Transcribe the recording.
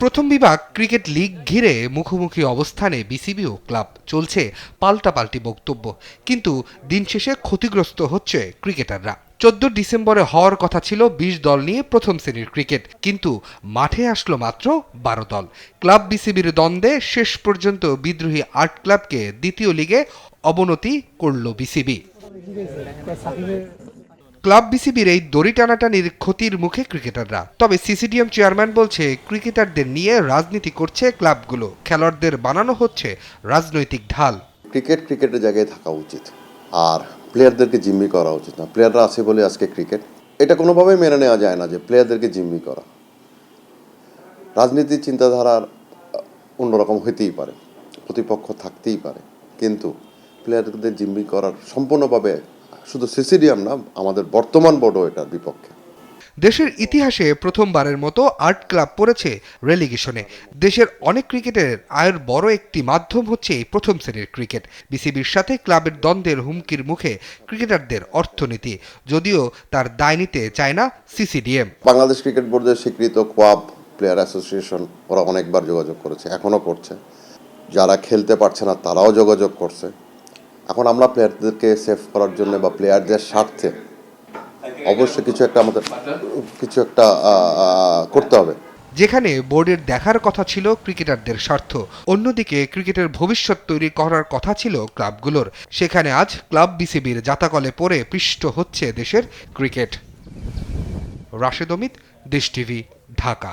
প্রথম বিভাগ cricket league ঘিরে মুখোমুখি অবস্থানে বিসিবি ও ক্লাব, চলছে পাল্টাপাল্টি বক্তব্য। কিন্তু দিন শেষে ক্ষতিগ্রস্ত হচ্ছে ক্রিকেটাররা। 14 ডিসেম্বরে হওয়ার কথা ছিল 20 দল নিয়ে প্রথম শ্রেণীর ক্রিকেট, কিন্তু মাঠে আসলো মাত্র 12 দল। ক্লাব বিসিবির দ্বন্দ্বে শেষ পর্যন্ত বিদ্রোহী 8 ক্লাবকে দ্বিতীয় লিগে অবনতি করল বিসিবি। ক্লাব বিসিবির এই দড়ি টানাটানির ক্ষতির মুখে ক্রিকেটাররা। তবে সিসিডিএম চেয়ারম্যান বলছে, ক্রিকেটারদের নিয়ে রাজনীতি করছে ক্লাবগুলো, খেলোয়াড়দের বানানো হচ্ছে রাজনৈতিক ঢাল। ক্রিকেটের জায়গায় থাকা উচিত, আর প্লেয়ারদেরকে জিম্মি করা উচিত না। প্লেয়াররা আছে বলে আজকে ক্রিকেট, এটা কোনোভাবেই মেনে নেওয়া যায় না যে প্লেয়ারদেরকে জিম্মি করা। রাজনীতির চিন্তাধারার অন্যরকম হইতেই পারে, প্রতিপক্ষ থাকতেই পারে, কিন্তু প্লেয়ারদের জিম্মি করার সম্পূর্ণভাবে শুধু সিসিডিএম না, আমাদের বর্তমান বোর্ডও এটার বিপক্ষে। দেশের ইতিহাসে প্রথমবারের মতো 8 ক্লাব পড়েছে রেলিগেশনে। দেশের অনেক ক্রিকেটের আয়ের বড় একটি মাধ্যম হচ্ছে এই প্রথম শ্রেণীর ক্রিকেট। বিসিবির সাথে ক্লাবের দ্বন্দ্বের হুমকির মুখে ক্রিকেটারদের অর্থনীতি, যদিও তার দায় নিতে চায় না সিসিডিএম। বাংলাদেশ ক্রিকেট বোর্ডের স্বীকৃত কোয়াব প্লেয়ার অ্যাসোসিয়েশন, ওরা অনেকবার যোগাযোগ করেছে, এখনও করছে। যারা খেলতে পারছে না তারাও যোগাযোগ করছে। এখন আমরা প্লেয়ারদেরকে সেভ করার জন্য বা প্লেয়ারদের স্বার্থে অবশ্যই কিছু একটা করতে হবে। যেখানে বোর্ডের দেখার কথা ছিল ক্রিকেটারদের স্বার্থ, অন্যদিকে ক্রিকেটের ভবিষ্যৎ তৈরি করার কথা ছিল ক্লাবগুলোর, সেখানে আজ ক্লাব বিসিবির জাতাকলে পড়ে পিষ্ট হচ্ছে দেশের ক্রিকেট। রাশেদ অমিত, দেশ টিভি, ঢাকা।